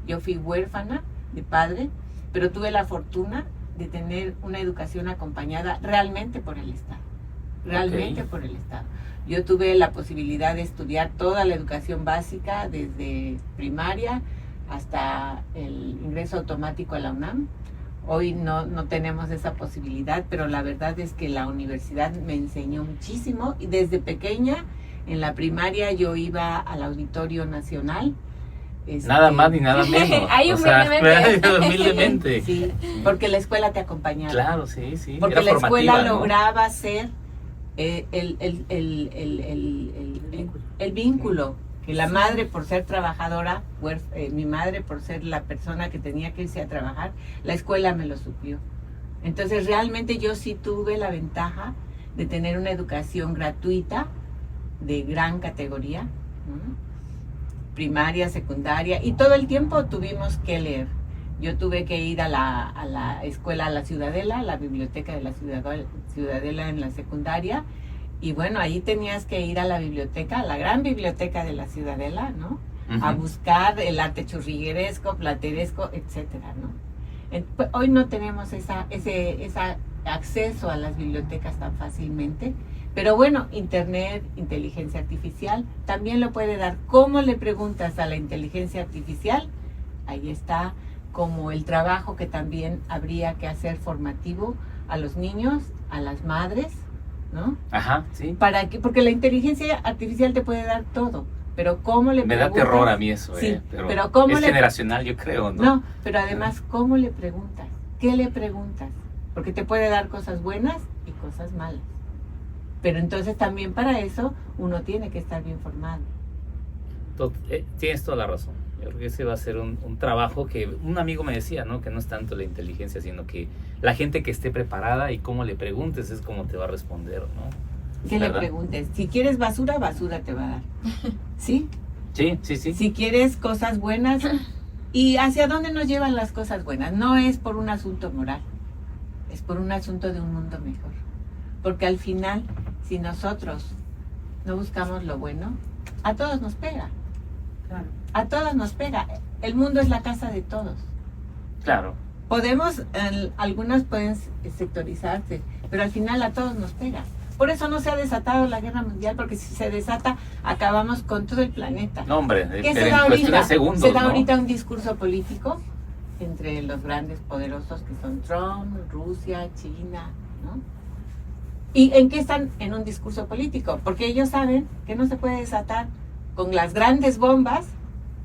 Yo fui huérfana de padre, pero tuve la fortuna de tener una educación acompañada realmente por el Estado. Realmente por el Estado. Yo tuve la posibilidad de estudiar toda la educación básica, desde primaria hasta el ingreso automático a la UNAM. Hoy no tenemos esa posibilidad, pero la verdad es que la universidad me enseñó muchísimo. Y desde pequeña, en la primaria, yo iba al Auditorio Nacional. Nada más ni nada menos. Ahí humildemente. Sí, porque la escuela te acompañaba. Claro, sí, sí. Porque era la escuela ¿no? lograba ser el vínculo. Que la madre, por ser trabajadora, mi madre, por ser la persona que tenía que irse a trabajar, la escuela me lo suplió. Entonces, realmente yo sí tuve la ventaja de tener una educación gratuita de gran categoría, ¿no? Primaria, secundaria, y todo el tiempo tuvimos que leer. Yo tuve que ir a la escuela, a la Ciudadela, la biblioteca de la Ciudadela en la secundaria, y bueno, ahí tenías que ir a la biblioteca, a la gran biblioteca de la Ciudadela, ¿no? A buscar el arte churrigueresco, plateresco, etcétera, ¿no? Hoy no tenemos ese acceso a las bibliotecas tan fácilmente, pero bueno, internet, inteligencia artificial, también lo puede dar. ¿Cómo le preguntas a la inteligencia artificial? Ahí está como el trabajo que también habría que hacer formativo a los niños, a las madres, ¿no? Ajá, sí. Porque la inteligencia artificial te puede dar todo, pero ¿cómo le preguntas? Me da terror a mí eso, sí, pero ¿cómo es generacional, yo creo, ¿no? No, pero además, ¿cómo le preguntas? ¿Qué le preguntas? Porque te puede dar cosas buenas y cosas malas. Pero entonces también para eso uno tiene que estar bien formado. Tienes toda la razón. Yo creo que ese va a ser un trabajo que un amigo me decía, ¿no? Que no es tanto la inteligencia, sino que la gente que esté preparada y cómo le preguntes es cómo te va a responder, ¿no? ¿Qué le preguntes? Si quieres basura, basura te va a dar. ¿Sí? Sí, sí, sí. Si quieres cosas buenas, ¿y hacia dónde nos llevan las cosas buenas? No es por un asunto moral, es por un asunto de un mundo mejor. Porque al final, si nosotros no buscamos lo bueno, a todos nos pega. Claro. A todos nos pega. El mundo es la casa de todos. Claro. Algunos pueden sectorizarse, pero al final a todos nos pega. Por eso no se ha desatado la guerra mundial, porque si se desata, acabamos con todo el planeta. No, hombre, ¿Qué se da ahorita? Se da ahorita un discurso político entre los grandes poderosos que son Trump, Rusia, China, ¿no? ¿Y en qué están? En un discurso político, porque ellos saben que no se puede desatar con las grandes bombas,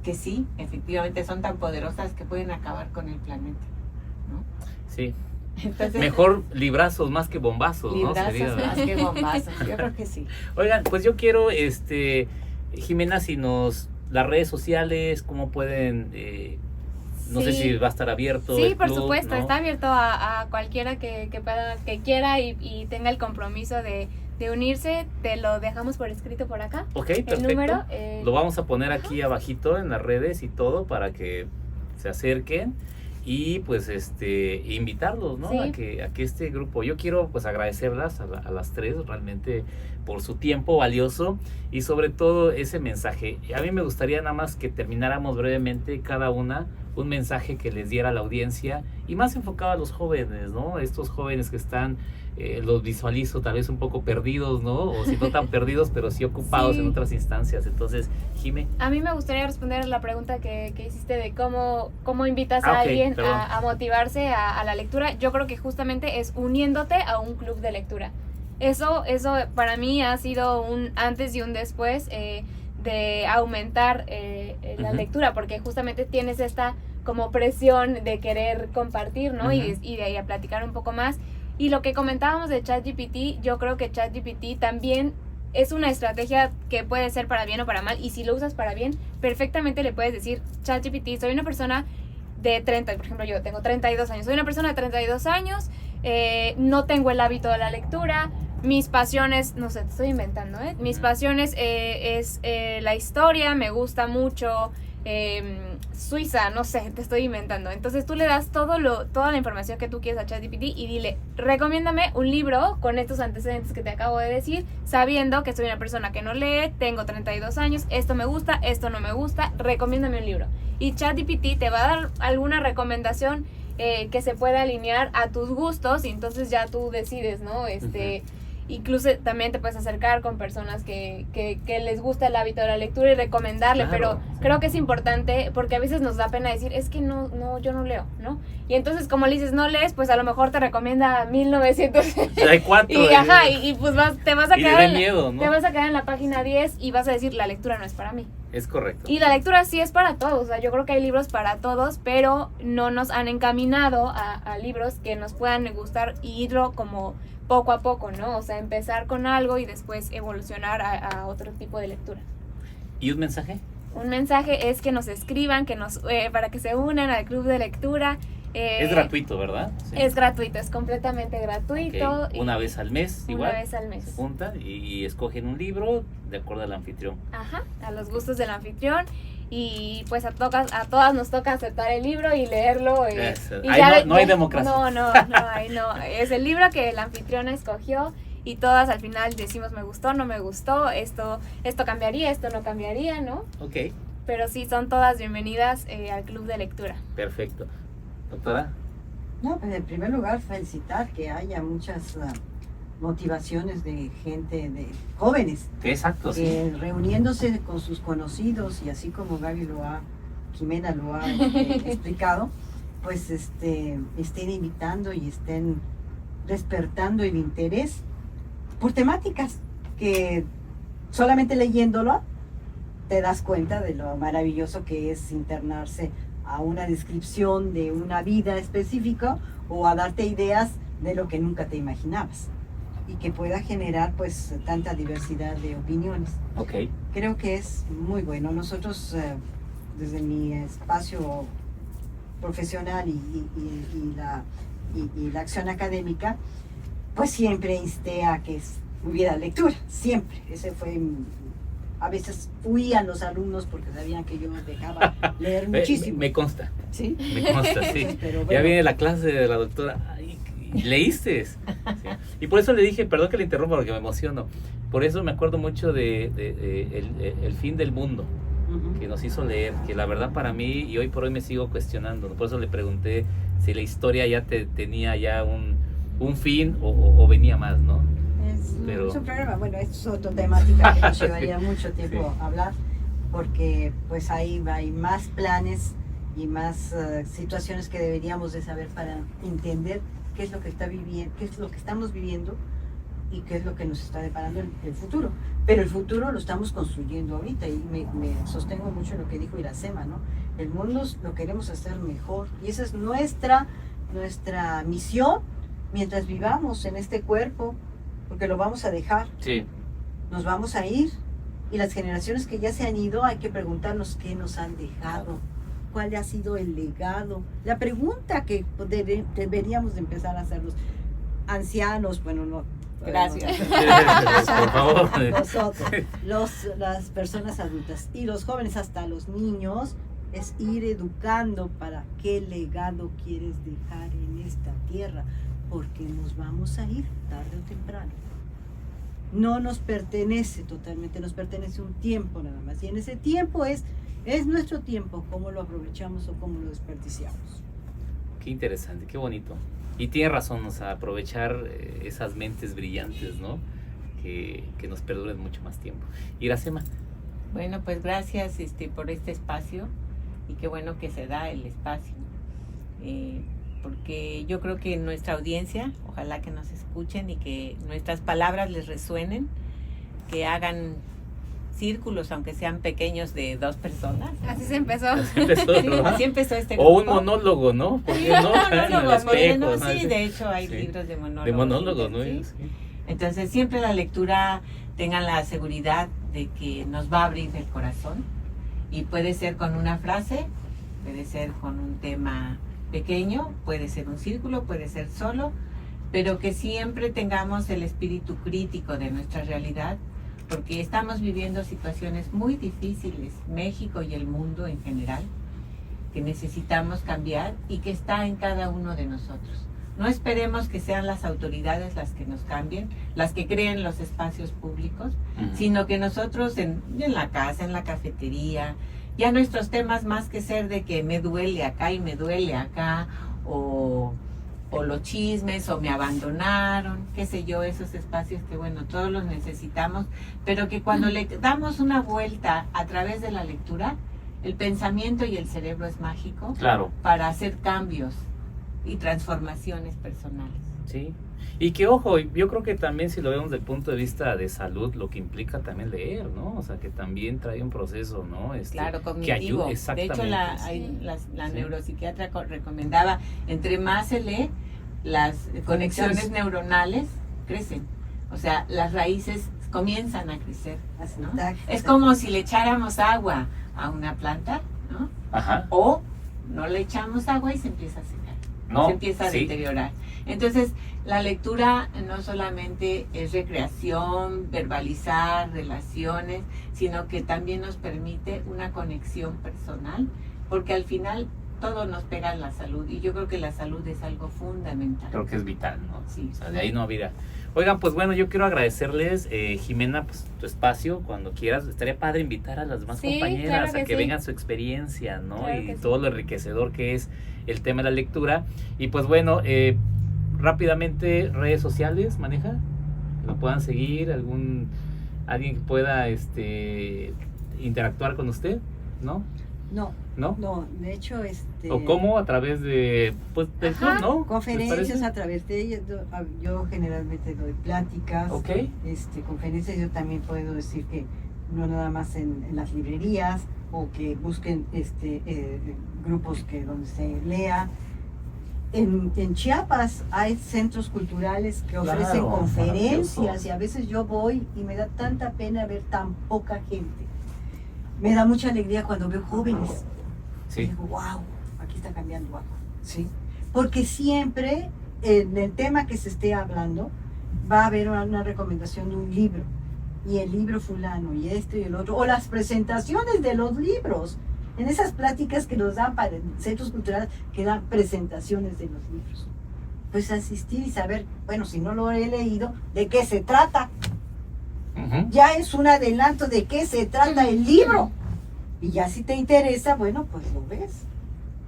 que sí, efectivamente son tan poderosas que pueden acabar con el planeta, ¿no? Sí. Entonces, Mejor librazos más que bombazos, ¿no? librazos Sería, ¿verdad? más que bombazos, yo creo que sí. Oigan, pues yo quiero, Jimena, si las redes sociales, cómo pueden, no sé Sí. si va a estar abierto Sí, el por club, supuesto, ¿no? está abierto a cualquiera que quiera y tenga el compromiso de unirse. Te lo dejamos por escrito por acá. Ok, perfecto. El número. Lo vamos a poner aquí abajito en las redes y todo para que se acerquen y pues invitarlos, ¿no? Sí. A que este grupo, yo quiero pues agradecerlas a las tres realmente por su tiempo valioso y sobre todo ese mensaje. A mí me gustaría nada más que termináramos brevemente cada una un mensaje que les diera a la audiencia y más enfocado a los jóvenes, ¿no? Estos jóvenes que están, los visualizo tal vez un poco perdidos, ¿no? O si no tan perdidos, pero sí ocupados Sí. en otras instancias. Entonces, Jime. A mí me gustaría responder la pregunta que hiciste de cómo invitas Ah, a ok, alguien perdón. a motivarse a la lectura. Yo creo que justamente es uniéndote a un club de lectura. Eso para mí ha sido un antes y un después de aumentar la Ujú. lectura, porque justamente tienes esta como presión de querer compartir, ¿no? Ujú. Y de ahí a platicar un poco más. Y lo que comentábamos de ChatGPT, yo creo que ChatGPT también es una estrategia que puede ser para bien o para mal, y si lo usas para bien, perfectamente le puedes decir, ChatGPT, soy una persona de 30, por ejemplo, yo tengo 32 años, soy una persona de 32 años, no tengo el hábito de la lectura, mis pasiones, no sé, te estoy inventando, mis Ujú. pasiones es la historia, me gusta mucho Suiza, no sé, te estoy inventando. Entonces tú le das toda la información que tú quieres a ChatGPT y dile, recomiéndame un libro con estos antecedentes que te acabo de decir, sabiendo que soy una persona que no lee, tengo 32 años, esto me gusta, esto no me gusta, recomiéndame un libro. Y ChatGPT te va a dar alguna recomendación que se pueda alinear a tus gustos y entonces ya tú decides, ¿no? Incluso también te puedes acercar con personas que les gusta el hábito de la lectura y recomendarle, Claro. pero creo que es importante porque a veces nos da pena decir, es que no, yo no leo, ¿no? Y entonces como le dices, no lees, pues a lo mejor te recomienda 1900 Hay cuatro. y pues te vas a y quedar de miedo, ¿no? te vas a quedar en la página 10 y vas a decir, la lectura no es para mí. Es correcto. Y la lectura sí es para todos, o sea, yo creo que hay libros para todos, pero no nos han encaminado a libros que nos puedan gustar y irlo como poco a poco, ¿no? O sea, empezar con algo y después evolucionar a otro tipo de lectura. ¿Y un mensaje? Un mensaje es que nos escriban, para que se unan al club de lectura. Es gratuito, ¿verdad? Sí. Es gratuito, es completamente gratuito. Ok, una vez al mes, igual. Una vez al mes. Se juntan y escogen un libro de acuerdo al anfitrión. Ajá, a los gustos del anfitrión. Y pues a todas nos toca aceptar el libro y leerlo. Eso. Y Ahí ya no hay democracia. No, ahí no. Es el libro que el anfitrión escogió y todas al final decimos me gustó, no me gustó, esto cambiaría, esto no cambiaría, ¿no? Ok, Pero sí, son todas bienvenidas al club de lectura. perfecto. Doctora. No, pues en primer lugar felicitar que haya muchas motivaciones de gente, de jóvenes, Exacto, sí. reuniéndose con sus conocidos y así como Jimena lo ha explicado, pues estén invitando y estén despertando el interés por temáticas que solamente leyéndolo te das cuenta de lo maravilloso que es internarse a una descripción de una vida específica o a darte ideas de lo que nunca te imaginabas y que pueda generar pues tanta diversidad de opiniones. Ok. Creo que es muy bueno. Nosotros desde mi espacio profesional y la acción académica, pues siempre insté a que hubiera lectura, siempre. Ese fue, a veces huían los alumnos porque sabían que yo dejaba leer muchísimo. Me consta, ¿Sí? me consta, sí. Pero Ya bueno, viene la clase de la doctora. Ay, ¿leíste? Sí. Y por eso le dije, perdón que le interrumpa porque me emociono. Por eso me acuerdo mucho de el fin del mundo, ujú. que nos hizo leer, que la verdad para mí, y hoy por hoy me sigo cuestionando. Por eso le pregunté si la historia ya tenía ya un fin o venía más, ¿no? Es un programa, bueno, es otra temática que nos llevaría mucho tiempo Sí. hablar, porque pues ahí hay más planes y más situaciones que deberíamos de saber para entender qué es lo que está viviendo, qué es lo que estamos viviendo y qué es lo que nos está deparando el futuro. Pero el futuro lo estamos construyendo ahorita y me sostengo mucho en lo que dijo Iracema, ¿no? El mundo lo queremos hacer mejor y esa es nuestra nuestra misión mientras vivamos en este cuerpo, porque lo vamos a dejar, Sí. nos vamos a ir, y las generaciones que ya se han ido hay que preguntarnos qué nos han dejado, cuál ha sido el legado, la pregunta que deberíamos de empezar a hacer los ancianos, bueno, no. Gracias. Por favor. Nosotros, las personas adultas y los jóvenes, hasta los niños, es ir educando para qué legado quieres dejar en esta tierra, porque nos vamos a ir tarde o temprano. No nos pertenece totalmente, nos pertenece un tiempo nada más, y en ese tiempo es nuestro tiempo, cómo lo aprovechamos o cómo lo desperdiciamos. Qué interesante, qué bonito. Y tiene razón, o sea, aprovechar esas mentes brillantes, ¿no? Que nos perduren mucho más tiempo. Iracema. Bueno, pues gracias por este espacio, y qué bueno que se da el espacio, porque yo creo que nuestra audiencia, ojalá que nos escuchen y que nuestras palabras les resuenen, que hagan círculos, aunque sean pequeños, de 2 personas. Así se empezó. Así empezó, Sí, ¿verdad? así empezó este O un grupo. monólogo, ¿no? ¿Por qué no? En el Monólogos, espejo, bueno, ¿no? sí, de hecho hay Sí. libros de monólogos. De monólogos, ¿no? Sí. Sí. Entonces siempre la lectura, tengan la seguridad de que nos va a abrir el corazón, y puede ser con una frase, puede ser con un tema pequeño, puede ser un círculo, puede ser solo, pero que siempre tengamos el espíritu crítico de nuestra realidad, porque estamos viviendo situaciones muy difíciles, México y el mundo en general, que necesitamos cambiar y que está en cada uno de nosotros. No esperemos que sean las autoridades las que nos cambien, las que creen los espacios públicos, sino que nosotros en la casa, en la cafetería, ya nuestros temas, más que ser de que me duele acá y me duele acá, o los chismes, o me abandonaron, qué sé yo, esos espacios que bueno, todos los necesitamos, pero que cuando le damos una vuelta a través de la lectura, el pensamiento y el cerebro es mágico. Claro. Para hacer cambios y transformaciones personales. Sí. Y que ojo, yo creo que también si lo vemos desde el punto de vista de salud, lo que implica también leer, ¿no? O sea, que también trae un proceso, ¿no? Claro, que cognitivo. ayuda, De exactamente. hecho, la Sí. neuropsiquiatra recomendaba, entre más se lee, las conexiones neuronales crecen. O sea, las raíces comienzan a crecer, ¿no? Es como si le echáramos agua a una planta, ¿no? Ajá. O no le echamos agua y se empieza a secar. No, Se empieza a sí. deteriorar. Entonces, la lectura no solamente es recreación, verbalizar relaciones, sino que también nos permite una conexión personal, porque al final todo nos pega en la salud, y yo creo que la salud es algo fundamental. Creo que es vital, ¿no? Sí. O sea, de ahí no habría. Oigan, pues bueno, yo quiero agradecerles, Jimena, pues tu espacio, cuando quieras. Estaría padre invitar a las demás Sí, compañeras claro a que que sí. vengan su experiencia, ¿no? Claro Y que sí. todo lo enriquecedor que es el tema de la lectura. Y pues bueno, rápidamente, redes sociales, ¿maneja? Que lo puedan seguir, alguien que pueda interactuar con usted, ¿no? No, ¿No? no, de hecho, ¿O cómo? A través de, pues, del Ajá. Zoom, ¿no? ¿Les conferencias parece? a través de ellas. Yo generalmente doy pláticas, Ok. conferencias. Yo también puedo decir que no nada más en las librerías, o que busquen grupos donde se lea. En Chiapas hay centros culturales que ofrecen Claro, conferencias, maravilloso. y a veces yo voy y me da tanta pena ver tan poca gente. Me da mucha alegría cuando veo jóvenes. Y Sí. digo, wow, aquí está cambiando algo, ¿sí? Porque siempre en el tema que se esté hablando va a haber una recomendación de un libro, y el libro fulano, y y el otro, o las presentaciones de los libros, en esas pláticas que nos dan para centros culturales, que dan presentaciones de los libros. Pues asistir y saber, bueno, si no lo he leído, ¿de qué se trata? Ujú. Ya es un adelanto de qué se trata el libro. Y ya si te interesa, bueno, pues lo ves.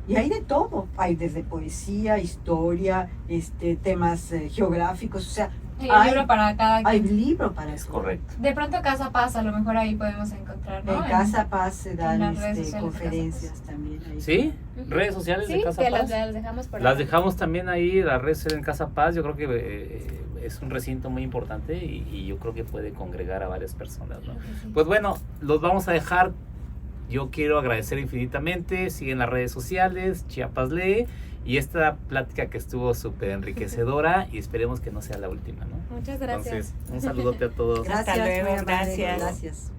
Y hay de todo. Hay desde poesía, historia, temas geográficos, o sea, Y el libro para cada hay quien. libro para Es eso. correcto. De pronto Casa Paz, a lo mejor ahí podemos encontrar, ¿no? En Casa Paz se dan las redes sociales de conferencias también. Ahí. ¿Sí? Ujú. ¿Redes sociales de Sí, Casa que Paz? las dejamos por Las acá. dejamos también ahí, las redes en Casa Paz. Yo creo que es un recinto muy importante, y yo creo que puede congregar a varias personas, ¿no? Creo que sí. Pues bueno, los vamos a dejar yo quiero agradecer infinitamente. Siguen las redes sociales, Chiapas Lee, y esta plática que estuvo súper enriquecedora y esperemos que no sea la última, ¿no? Muchas gracias. Entonces, un saludote a todos. Gracias, Hasta luego, muy amable, gracias. Gracias.